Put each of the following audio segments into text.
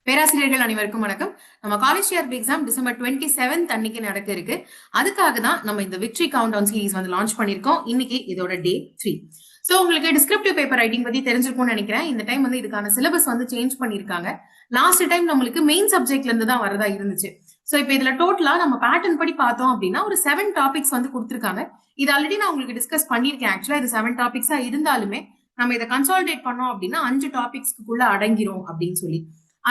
பேராசிரியர்கள் அனைவருக்கும் வணக்கம். நம்ம காலேஜ் டிஆர்பி எக்ஸாம் டிசம்பர் 27 அன்னைக்கு நடக்க இருக்கு. அதுக்காக தான் நம்ம இந்த விக்டரி கவுண்ட் டவுன் சீரிஸ் வந்து லான்ச் பண்ணிருக்கோம். இன்னைக்கு இதோட டே 3. சோ உங்களுக்கு டிஸ்கிரிப்டிவ் பேப்பர் ரைட்டிங் பத்தி தெரிஞ்சிருக்கும்னு நினைக்கிறேன். இந்த டைம் வந்து இதுக்கான சிலபஸ் வந்து சேஞ்ச் பண்ணிருக்காங்க. லாஸ்ட் டைம் நம்மளுக்கு மெயின் சப்ஜெக்ட்ல இருந்து தான் வரதா இருந்துச்சு. சோ இப்போ இதுல டோட்டலா நம்ம பேட்டர்ன் படி பார்த்தோம் அப்படின்னா ஒரு 7 டாபிக்ஸ் வந்து கொடுத்திருக்காங்க. இது ஆல்ரெடி நான் உங்களுக்கு டிஸ்கஸ் பண்ணிருக்கேன். ஆக்சுவலா இது 7 டாபிக்ஸா இருந்தாலுமே நம்ம இதை கன்சாலிடேட் பண்ணோம் அப்படின்னா 5 டாபிக்ஸ்க்குள்ள அடங்கிரும் அப்படின்னு சொல்லி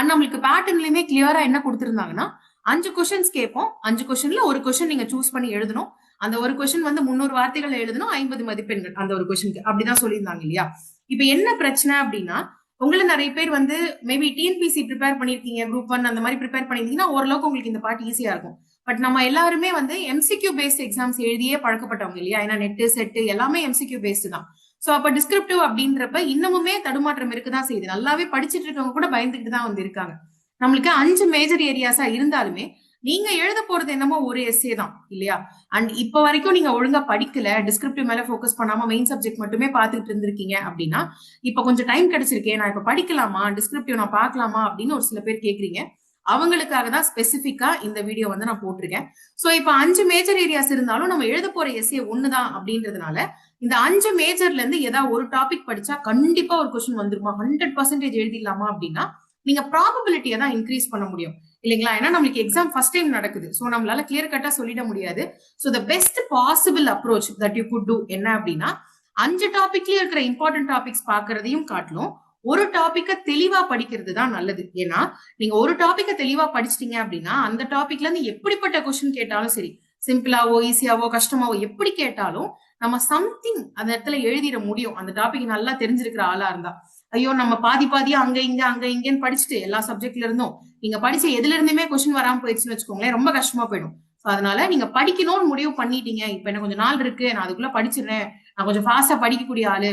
நம்மளுக்கு பேட்டர்ன்லயுமே கிளியரா என்ன கொடுத்திருந்தாங்கன்னா 5 கொஸ்டின்ஸ் கேட்போம். 5 கொஸ்டின்ல ஒரு கொஸ்டின் நீங்க சூஸ் பண்ணி எழுதணும். அந்த ஒரு கொஸ்டின் வந்து 300 வார்த்தைகள் எழுதணும், 50 மதிப்பெண்கள் அந்த ஒரு கொஸ்டினுக்கு, அப்படிதான் சொல்லியிருந்தாங்க இல்லையா? இப்ப என்ன பிரச்சனை அப்படின்னா, உங்களை நிறைய பேர் வந்து மேபி டிஎன்பிசி ப்ரிப்பேர் பண்ணிருக்கீங்க, குரூப் 1 அந்த மாதிரி ப்ரிப்பேர் பண்ணிருந்தீங்கன்னா ஓரளவுக்கு உங்களுக்கு இந்த பார்ட் ஈஸியா இருக்கும். பட் நம்ம எல்லாருமே வந்து எம்சிக்யூ பேஸ்ட் எக்ஸாம்ஸ் எழுதியே பழக்கப்பட்டவங்க இல்லையா? ஏன்னா நெட்டு செட்டு எல்லாமே எம்சிக்யூ பேஸ்ட் தான். சோ அப்ப டிஸ்கிரிப்டிவ் அப்படின்றப்ப இன்னமுமே தடுமாற்றம் இருக்குதான் செய்யுது. நல்லாவே படிச்சுட்டு இருக்கவங்க கூட பயந்துகிட்டு தான் வந்து இருக்காங்க. நம்மளுக்கு 5 மேஜர் ஏரியாஸா இருந்தாலுமே நீங்க எழுத போறது என்னமோ ஒரு எஸ்ஏ தான் இல்லையா? அண்ட் இப்ப வரைக்கும் நீங்க ஒழுங்கா படிக்கல, டிஸ்கிரிப்டிவ் மேல போக்கஸ் பண்ணாம மெயின் சப்ஜெக்ட் மட்டுமே பாத்துட்டு இருந்திருக்கீங்க அப்படின்னா இப்ப கொஞ்சம் டைம் கிடைச்சிருக்கேன், நான் இப்ப படிக்கலாமா, டிஸ்கிரிப்டிவ் நான் பாக்கலாமா அப்படின்னு ஒரு சில பேர் கேக்குறீங்க. அவங்களுக்காக தான் ஸ்பெசிபிக்கா இந்த வீடியோ வந்து நான் போட்டிருக்கேன். சோ இப்ப 5 மேஜர் ஏரியாஸ் இருந்தாலும் நம்ம எழுத போற எஸ்ஏ ஒண்ணுதான் அப்படின்றதுனால இந்த 5 மேஜர்ல இருந்து ஏதாவது ஒரு டாபிக் படிச்சா கண்டிப்பா ஒரு கொஸ்டின் வந்துருமா, 100% எழுதிடலாமா அப்படின்னா நீங்க ப்ராபபிலிட்டியை தான் இன்க்ரீஸ் பண்ண முடியும் இல்லைங்களா? ஏன்னா நம்மளுக்கு எக்ஸாம் ஃபர்ஸ்ட் டைம் நடக்குது. சோ நம்மளால கிளியர் கட்டா சொல்லிட முடியாது. So the best possible approach that you could do என்ன அப்படின்னா 5 டாபிக்லயே இருக்கிற இம்பார்ட்டன்ட் டாபிக்ஸ் பாக்குறதையும் காட்டிலும் ஒரு டாபிக்க தெளிவா படிக்கிறது தான் நல்லது. ஏன்னா நீங்க ஒரு டாபிக்க தெளிவா படிச்சிட்டீங்க அப்படின்னா அந்த டாபிக்ல இருந்து எப்படிப்பட்ட கொஸ்டின் கேட்டாலும் சரி, சிம்பிளாவோ ஈஸியாவோ கஷ்டமாவோ எப்படி கேட்டாலும் நம்ம சம்திங் அந்த இடத்துல எழுதிட முடியும். அந்த டாபிக் நல்லா தெரிஞ்சிருக்கிற ஆளா இருந்தா. ஐயோ நம்ம பாதியா அங்க இங்கன்னு படிச்சுட்டு எல்லா சப்ஜெக்ட்ல இருந்தும் நீங்க படிச்ச எதுல இருந்துமே கொஸ்டின் வராம போயிடுச்சுன்னு வச்சுக்கோங்களேன், ரொம்ப கஷ்டமா போயிடும். அதனால நீங்க படிக்கணும்னு முடிவு பண்ணிட்டீங்க, இப்ப எனக்கு கொஞ்சம் நாள் இருக்கு, நான் அதுக்குள்ள படிச்சிடுறேன், நான் கொஞ்சம் ஃபாஸ்டா படிக்கக்கூடிய ஆளு,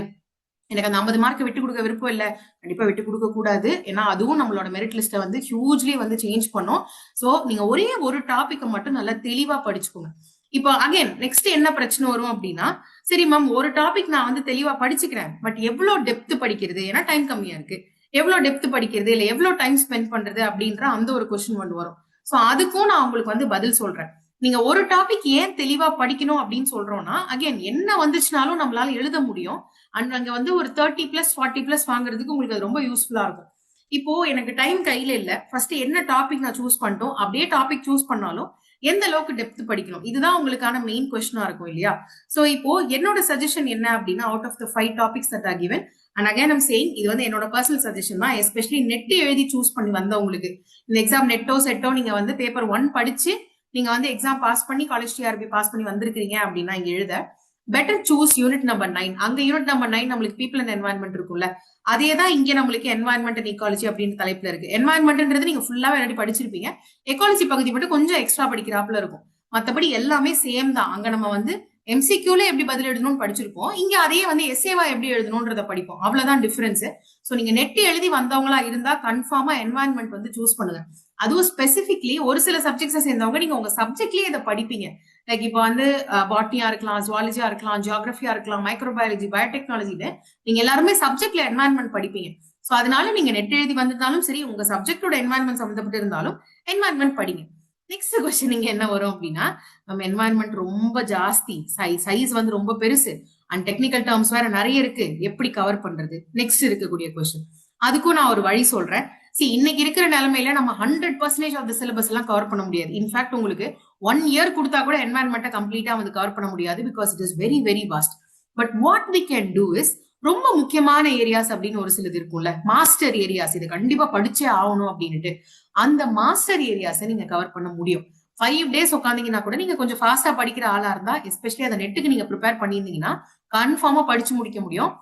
எனக்கு அந்த 50 மார்க் விட்டு கொடுக்க விருப்பம் இல்ல, கண்டிப்பா விட்டு கொடுக்க கூடாது. ஏன்னா அதுவும் நம்மளோட மெரிட் லிஸ்ட வந்து ஹியூஜ்லி வந்து சேஞ்ச் பண்ணும். சோ நீங்க ஒரே ஒரு டாபிக் மட்டும் நல்லா தெளிவா படிச்சுக்கோங்க. இப்போ அகைன் நெக்ஸ்ட் என்ன பிரச்சனை வரும் அப்படின்னா, சரி மேம் ஒரு டாபிக் நான் வந்து தெளிவா படிச்சுக்கிறேன், பட் எவ்வளவு டெப்த் படிக்கிறது, ஏன்னா டைம் கம்மியா இருக்கு, எவ்வளவு டெப்த் படிக்கிறது இல்ல எவ்வளவு டைம் ஸ்பெண்ட் பண்றது அப்படின்ற அந்த ஒரு கொஸ்டின் வந்து வரும். சோ அதுக்கும் நான் உங்களுக்கு வந்து பதில் சொல்றேன். நீங்க ஒரு டாபிக் ஏன் தெளிவா படிக்கணும் அப்படின்னு சொல்றோம்னா, அகைன் என்ன வந்துச்சுனாலும் நம்மளால எழுத முடியும். அண்ட் அங்க வந்து ஒரு 30+ 40+ வாங்குறதுக்கு உங்களுக்கு அது ரொம்ப யூஸ்ஃபுல்லா இருக்கும். இப்போ எனக்கு டைம் கையில இல்ல, ஃபர்ஸ்ட் என்ன டாபிக் நான் சூஸ் பண்ணிட்டோம், அப்படியே டாபிக் சூஸ் பண்ணாலும் எந்த அளவுக்கு டெப்த் படிக்கணும், இதுதான் உங்களுக்கான மெயின் கொஸ்டினா இருக்கும் இல்லையா? சோ இப்போ என்னோட சஜஷன் என்ன அப்படின்னா, out of the 5 topics that are given, and again I'm saying இது வந்து என்னோட பர்சனல் சஜஷன் தான். எஸ்பெஷலி நெட் எழுதி சூஸ் பண்ணி வந்தவங்களுக்கு இந்த எக்ஸாம் நெட்டோ செட்டோ நீங்க வந்து பேப்பர் 1 படிச்சு நீங்க வந்து எக்ஸாம் பாஸ் பண்ணி காலேஜ் டிஆர்பி பாஸ் பண்ணி வந்திருக்கீங்க அப்படின்னா இங்க எழுத பெட்டர் சூஸ் யூனிட் நம்பர் 9. அங்க யூனிட் நம்பர் 9 நம்மளுக்கு பீப்பிள் அண்ட் என்வாயன்மெண்ட் இருக்கும்ல, அதே தான் இங்க நம்மளுக்கு என்வாயன்மெண்ட் அண்ட் ஈகாலஜி அப்படின்னு தலைப்புல இருக்கு. என்வாயன்மெண்ட்ன்றது நீங்க ஃபுல்லாவே ஆல்ரெடி படிச்சிருப்பீங்க, எக்காலஜி பகுதி மட்டும் கொஞ்சம் எக்ஸ்ட்ரா படிக்கிறாப்புல இருக்கும். மத்தபடி எல்லாமே சேம் தான். அங்க நம்ம வந்து எம்சிக்யூல எப்படி பதில் எழுதணும்னு படிச்சிருப்போம், இங்க அதையே வந்து எஸ்ஏவா எப்படி எழுதணும்ன்றத படிப்போம். அவ்வளவுதான் டிஃபரன்ஸ். சோ நீங்க நெட் எழுதி வந்தவங்களா இருந்தா கன்ஃபார்மா என்வாயன்மெண்ட் வந்து சூஸ் பண்ணுங்க. அதுவும் ஸ்பெசிபிக்லி ஒரு சில சப்ஜெக்ட்ஸை சேர்ந்தவங்க நீங்க உங்க சப்ஜெக்ட்லயே இதை படிப்பீங்க. லைக் இப்போ வந்து பாட்னியா இருக்கலாம், ஜுவாலஜியா இருக்கலாம், ஜியோகிராஃபியா இருக்கலாம், மைக்ரோபயாலஜி, பயோடெக்னாலஜின்னு நீங்க எல்லாருமே சப்ஜெக்ட்ல என்வாயன்மெண்ட் படிப்பீங்க. சோ அதனால நீங்க நெட் எழுதி வந்திருந்தாலும் சரி, உங்க சப்ஜெக்டோட என்வாயன்மெண்ட் சம்மந்தப்பட்டு இருந்தாலும் என்வாயன்மெண்ட் படிங்க. நெக்ஸ்ட் கொஸ்டின் நீங்க என்ன வரும் அப்படின்னா, நம்ம என்வாயன்மெண்ட் ரொம்ப ஜாஸ்தி, சைஸ் வந்து ரொம்ப பெருசு, அண்ட் டெக்னிக்கல் டேர்ம்ஸ் வேற நிறைய இருக்கு, எப்படி கவர் பண்றது? நெக்ஸ்ட் இருக்கக்கூடிய கொஸ்டின். அதுக்கும் நான் ஒரு வழி சொல்றேன். இன்னைக்கு இருக்கிற நிலைமையில நம்ம 100% ஆஃப் த சிலபஸ் எல்லாம் கவர் பண்ண முடியாது. இன்ஃபேக்ட் உங்களுக்கு 1 இயர் கொடுத்தா கூட என்வாயன்மெண்ட்டை கம்ப்ளீட்டா வந்து கவர் பண்ண முடியாது, because it is very very vast. But what we can do is, ரொம்ப முக்கியமான ஏரியாஸ் அப்படின்னு ஒரு சிலது இருக்கும்ல, மாஸ்டர் ஏரியாஸ், இது கண்டிப்பா படிச்சே ஆகணும் அப்படின்னுட்டு, அந்த மாஸ்டர் ஏரியாஸை நீங்க கவர் பண்ண முடியும். 5 டேஸ் உட்காந்தீங்கன்னா கூட நீங்க கொஞ்சம் ஃபாஸ்டா படிக்கிற ஆளா இருந்தா, எஸ்பெஷலி அந்த நெட்டுக்கு நீங்க ப்ரிப்பேர் பண்ணியிருந்தீங்கன்னா கன்ஃபார்மா படிச்சு முடிக்க முடியும்.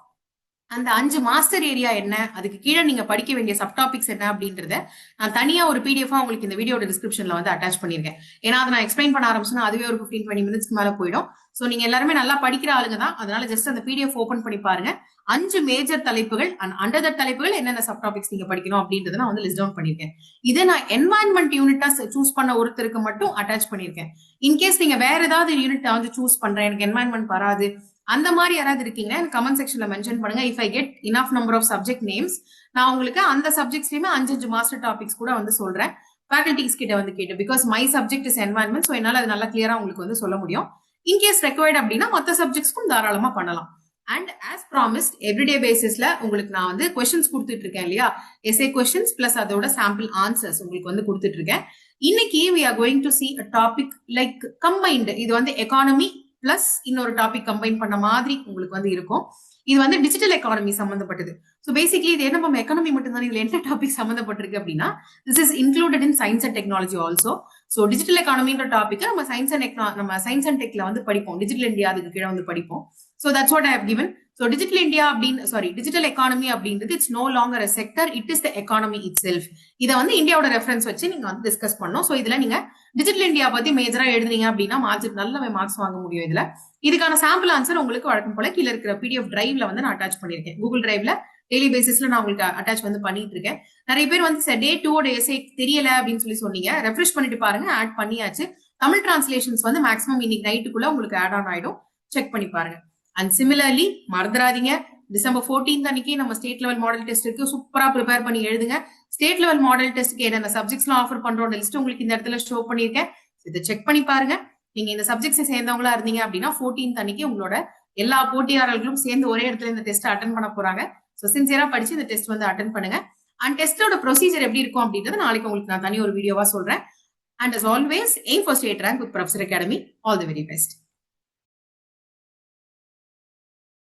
அந்த 5 மாஸ்டர் ஏரியா என்ன, அதுக்கு கீழே நீங்க படிக்க வேண்டிய சப் டாபிக்ஸ் என்ன அப்படின்றத நான் தனியா ஒரு பிடிஎஃப் உங்களுக்கு இந்த வீடியோட டிஸ்கிரிப்ஷன்ல வந்து அட்டாச் பண்ணிருக்கேன். ஏன்னா அதை நான் எக்ஸ்பிளைன் பண்ண ஆரம்பிச்சுன்னா அதுவே ஒரு 15-20 மினிட்ஸ்க்கு மேல போயிடும். சோ நீங்க எல்லாருமே நல்லா படிக்கிற ஆளுங்க தான், அதனால ஜஸ்ட் அந்த பிடிஎஃப் ஓபன் பண்ணி பாருங்க. 5 மேஜர் தலைப்புகள் அண்ட் அண்டர் த தலைப்புகள் என்னென்ன சப் டாபிக்ஸ் நீங்க படிக்கணும் அப்படின்றத நான் வந்து லிஸ்ட் டவுன் பண்ணிருக்கேன். இதை நான் என்வாயன்மெண்ட் யூனிட்டா சூஸ் பண்ண ஒருத்தருக்கு மட்டும் அட்டாச் பண்ணிருக்கேன். இன்கேஸ் நீங்க வேற ஏதாவது யூனிட் வந்து சூஸ் பண்றேன், எனக்கு என்வாயன்மெண்ட் வராது, அந்த மாதிரி யாராவது இருக்கீங்கன்னா எனக்கு கமெண்ட் செக்ஷன்ல மென்ஷன் பண்ணுங்க. If I get enough number of subject names, நான் உங்களுக்கு அந்த சப்ஜெக்ட்ஸ்லயுமே 5 மாஸ்டர் டாபிக்ஸ் கூட வந்து சொல்றேன். ஃபேக்கல்டிஸ் கிட்ட வந்து கேட்டு, because my subject is environment, so என்னால அது நல்லா கிளியரா உங்களுக்கு வந்து சொல்ல முடியும். இன்கேஸ் ரெக்வயர்ட் அப்படின்னா மற்ற சப்ஜெக்ட்ஸ்க்கும் தாராளமா பண்ணலாம். அண்ட் ஆஸ் ப்ராமிஸ்ட் எவ்ரிடே பேசிஸ்ல உங்களுக்கு நான் வந்து கொஸ்டின்ஸ் கொடுத்துட்டு இருக்கேன் இல்லையா, எஸ்ஏ கொஸ்டின்ஸ் பிளஸ் அதோட சாம்பிள் ஆன்சர்ஸ் உங்களுக்கு வந்து கொடுத்துட்டு இருக்கேன். இன்னைக்கு we are going to see a topic like combined. இது வந்து எக்கானமி பிளஸ் இன்னொரு டாபிக் கம்பைன் பண்ண மாதிரி உங்களுக்கு வந்து இருக்கும். இது வந்து டிஜிட்டல் எக்கானமி சம்பந்தப்பட்டது. ஸோ பேசிக்லி இது என்ன எக்கானமி மட்டும் தான், இதுல என்ன டாபிக் சம்பந்தப்பட்டிருக்கு அப்படின்னா, this is included in science and technology also. So digital எக்கானமின்ற டாபிக் நம்ம சயின்ஸ் அண்ட் டெக்ல வந்து படிப்போம். டிஜிட்டல் இந்தியா அதுக்கு கீழே வந்து படிப்போம். So that's what I have given. So digital economy அப்படின்றது it's no longer a sector, it is the economy itself. இதை வந்து இந்தியாவோட ரெஃபரன்ஸ் வச்சு நீங்க வந்து டிஸ்கஸ் பண்ணணும். ஸோ இதுல நீங்க டிஜிட்டல் இந்தியா பத்தி மேஜரா எழுதுனீங்க அப்படின்னா நல்ல மார்க்ஸ் வாங்க முடியும். இதுக்கான சாம்பிள் ஆன்சர் உங்களுக்கு வழக்கம் போல கீழே இருக்கிற PDF டிரைவ்ல வந்து நான் அட்டாச் பண்ணிருக்கேன். கூகுள் டிரைவ்ல டெய்லி பேசிஸ்ல நான் உங்களுக்கு அட்டாச் வந்து பண்ணிட்டு இருக்கேன். நிறைய பேர் வந்து டே 2 எஸ்ஏ தெரியல அப்படின்னு சொல்லி சொன்னீங்க. ரெஃப்ரெஷ் பண்ணிட்டு பாருங்க, ஆட் பண்ணியாச்சு. தமிழ் டிரான்ஸ்லேஷன்ஸ் வந்து மேக்ஸிமம் இன்னைக்கு நைட்டுக்குள்ள உங்களுக்கு ஆட் ஆன் ஆயிடும், செக் பண்ணி பாருங்க. அண்ட் சிமிலர்லி மறந்துடாதீங்க, December 14th அன்னைக்கு நம்ம ஸ்டேட் லெவல் மாடல் டெஸ்ட் இருக்கு. சூப்பரா ப்ரிப்பேர் பண்ணி எழுதுங்க. ஸ்டேட் லெவல் மாடல் டெஸ்ட்க்கு என்னென்ன சப்ஜெக்ட்ஸ்லாம் ஆஃபர் பண்றோம் லிஸ்ட் உங்களுக்கு இந்த இடத்துல ஷோ பண்ணிருக்கேன். இதை செக் பண்ணி பாருங்க. நீங்க இந்த சப்ஜெக்ட்ஸை சேர்ந்தவங்களா இருந்தீங்க அப்படின்னா 14th அன்னைக்கு உங்களோட எல்லா போட்டியாளர்களும் சேர்ந்து ஒரே இடத்துல இந்த டெஸ்ட் அட்டன் பண்ண போறாங்க. ஸோ சின்சியரா படிச்சு இந்த டெஸ்ட் வந்து அட்டன் பண்ணுங்க. அண்ட் டெஸ்டோட ப்ரொசீஜர் எப்படி இருக்கும் அப்படின்றது நாளைக்கு உங்களுக்கு நான் தனி ஒரு வீடியோவா சொல்றேன். And as always, aim for state rank with Professor Academy. All the very best.